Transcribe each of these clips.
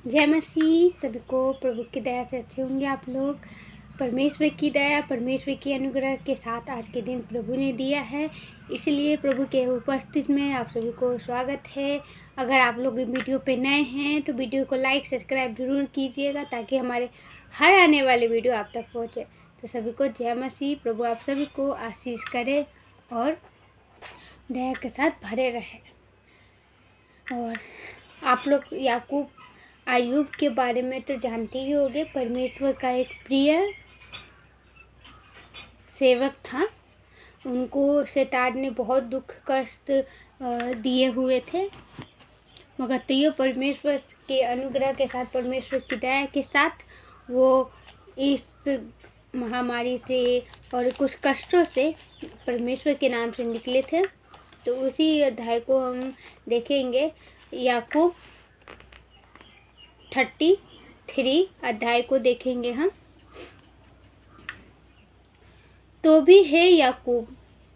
जय मसीह। सभी को प्रभु की दया से अच्छे होंगे आप लोग। परमेश्वर की दया, परमेश्वर की अनुग्रह के साथ आज के दिन प्रभु ने दिया है, इसलिए प्रभु के उपस्थिति में आप सभी को स्वागत है। अगर आप लोग वीडियो पे नए हैं तो वीडियो को लाइक सब्सक्राइब जरूर कीजिएगा, ताकि हमारे हर आने वाले वीडियो आप तक पहुँचे। तो सभी को जय मसीह। प्रभु आप सभी को आशीष करे और दया के साथ भरे रहे। और आप लोग याकूब अय्यूब के बारे में तो जानते ही होंगे। परमेश्वर का एक प्रिय सेवक था। उनको शैतान ने बहुत दुख कष्ट दिए हुए थे, मगर तैयो परमेश्वर के अनुग्रह के साथ, परमेश्वर की दया के साथ वो इस महामारी से और कुछ कष्टों से परमेश्वर के नाम से निकले थे। तो उसी अध्याय को हम देखेंगे। याकूब 33 अध्याय को देखेंगे हम। तो भी हे याकूब,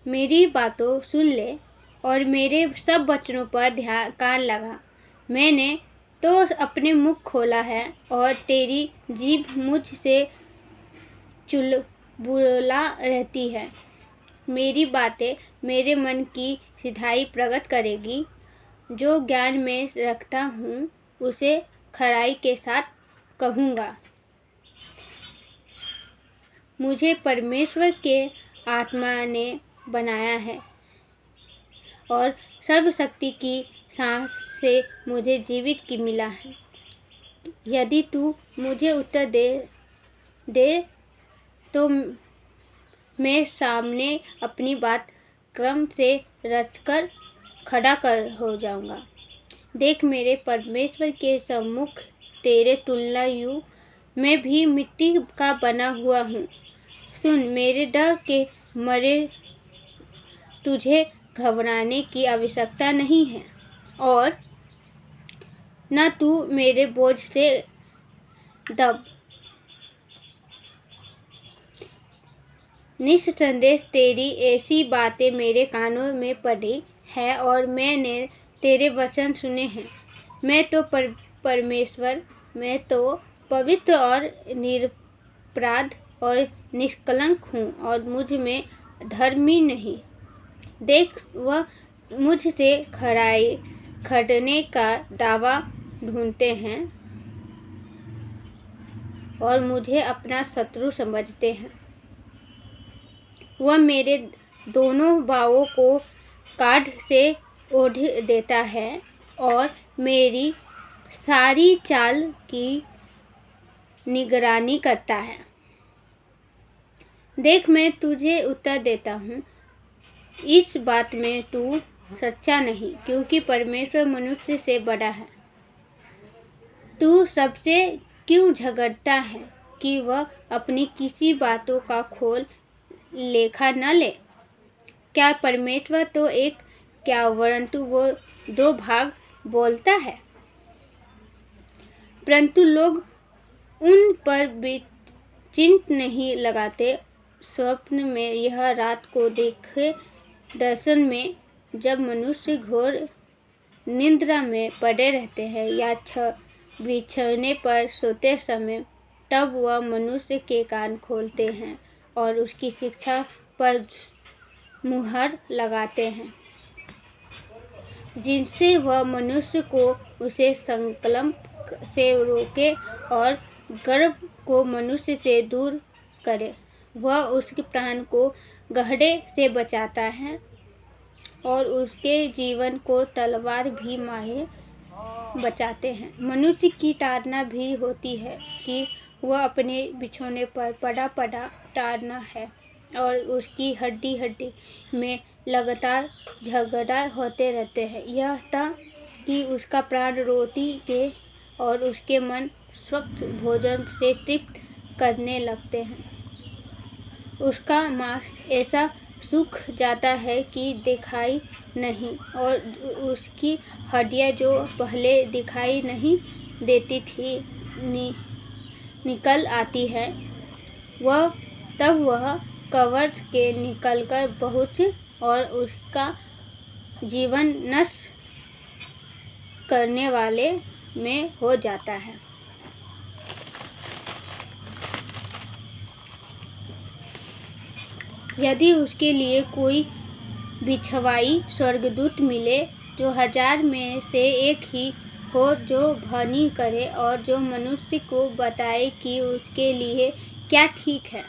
मेरी बातों सुन ले और मेरे सब वचनों पर कान लगा। मैंने तो अपने मुख खोला है और तेरी जीभ मुझ से चुलबुला रहती है। मेरी बातें मेरे मन की सिधाई प्रकट करेगी। जो ज्ञान में रखता हूँ उसे खराई के साथ कहूँगा। मुझे परमेश्वर के आत्मा ने बनाया है और सर्वशक्ति की सांस से मुझे जीवित की मिला है। यदि तू मुझे उत्तर दे तो मैं सामने अपनी बात क्रम से रचकर खड़ा हो जाऊंगा। देख, मेरे परमेश्वर के सम्मुख तेरे तुलना यूं मैं भी मिट्टी का बना हुआ हूँ। सुन, मेरे डर के मरे तुझे घबराने की आवश्यकता नहीं है और न तू मेरे बोझ से दब। निस्संदेह तेरी ऐसी बातें मेरे कानों में पड़ी है और मैंने तेरे वचन सुने हैं। मैं तो परमेश्वर, मैं तो पवित्र और निरपराध और निष्कलंक हूँ और मुझ में धर्मी नहीं। देख, वह मुझसे खड़ने का दावा ढूंढते हैं और मुझे अपना शत्रु समझते हैं। वह मेरे दोनों बाहों को काठ से ओढ़ देता है और मेरी सारी चाल की निगरानी करता है। देख, मैं तुझे उत्तर देता हूँ, इस बात में तू सच्चा नहीं, क्योंकि परमेश्वर मनुष्य से बड़ा है। तू सबसे क्यों झगड़ता है कि वह अपनी किसी बातों का खोल लेखा न ले? क्या परमेश्वर तो एक क्या, वरंतु वो दो भाग बोलता है। परंतु लोग उन पर चिंत नहीं लगाते। स्वप्न में यह रात को देखे, दर्शन में जब मनुष्य घोर निद्रा में पड़े रहते हैं या बिछौने पर सोते समय, तब वह मनुष्य के कान खोलते हैं और उसकी शिक्षा पर मुहर लगाते हैं, जिनसे वह मनुष्य को उसे संकल्प से रोके और गर्व को मनुष्य से दूर करे। वह उसके प्राण को गड्ढे से बचाता है और उसके जीवन को तलवार भी मारे बचाते हैं। मनुष्य की ताड़ना भी होती है कि वह अपने बिछौने पर पड़ा ताड़ना है और उसकी हड्डी में लगातार झगड़ा होते रहते हैं। यह था कि उसका प्राण रोटी के और उसके मन स्वच्छ भोजन से तृप्त करने लगते हैं। उसका मांस ऐसा सूख जाता है कि दिखाई नहीं और उसकी हड्डियां जो पहले दिखाई नहीं देती थी निकल आती है। तब वह कब्र के निकलकर पहुँच और उसका जीवन नष्ट करने वाले में हो जाता है। यदि उसके लिए कोई बिछवाई स्वर्गदूत मिले जो 1000 में से एक ही हो, जो भनी करे और जो मनुष्य को बताए कि उसके लिए क्या ठीक है,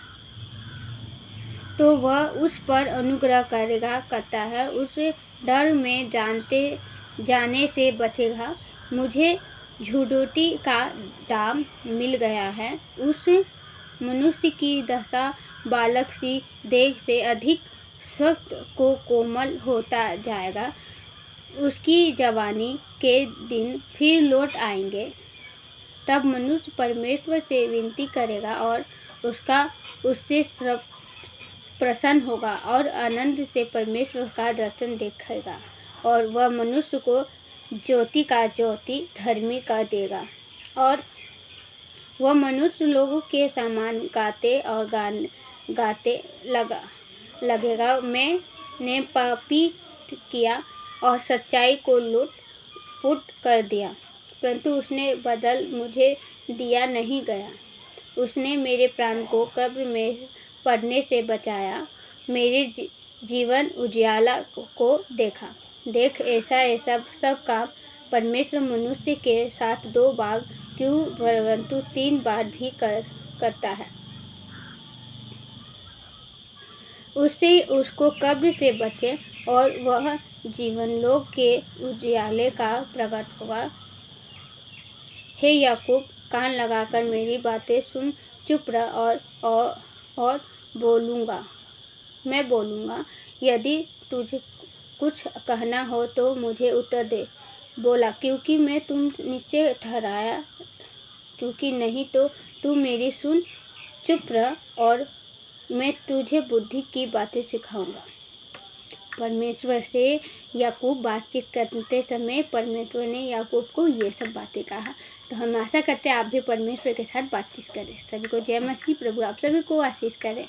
तो वह उस पर अनुग्रह करता है, उस डर में जाने से बचेगा। मुझे झुडोटी का दाम मिल गया है। उस मनुष्य की दशा बालक सी देह से अधिक सख्त को कोमल होता जाएगा। उसकी जवानी के दिन फिर लौट आएंगे। तब मनुष्य परमेश्वर से विनती करेगा और उससे प्रसन्न होगा और आनंद से परमेश्वर का दर्शन देखेगा, और वह मनुष्य को ज्योति का ज्योति, धर्मी का देगा, और वह मनुष्य लोगों के समान गाते लगेगा। मैंने पापी किया और सच्चाई को लूट कर दिया, परंतु उसने बदल मुझे दिया नहीं गया। उसने मेरे प्राण को कब्र में पड़ने से बचाया, मेरे जीवन उजियाला को देखा। देख, ऐसा सब काम परमेश्वर मनुष्य के साथ 2 बार क्यों परंतु 3 बार भी करता है। उससे उसको कब्र से बचे और वह जीवन लोक के उजियाले का प्रकट होगा। हे याकूब, कान लगाकर मेरी बातें सुन, चुप रह और मैं बोलूँगा। यदि तुझे कुछ कहना हो तो मुझे उत्तर दे। बोला, क्योंकि मैं तुम निश्चय ठहराया, क्योंकि नहीं तो तू मेरी सुन। चुप रह और मैं तुझे बुद्धि की बातें सिखाऊंगा। परमेश्वर से याकूब बातचीत करते समय परमेश्वर ने याकूब को ये सब बातें कहा। तो हम आशा करते हैं आप भी परमेश्वर के साथ बातचीत करें। सभी को जय मसीह। प्रभु आप सभी को आशीष करें।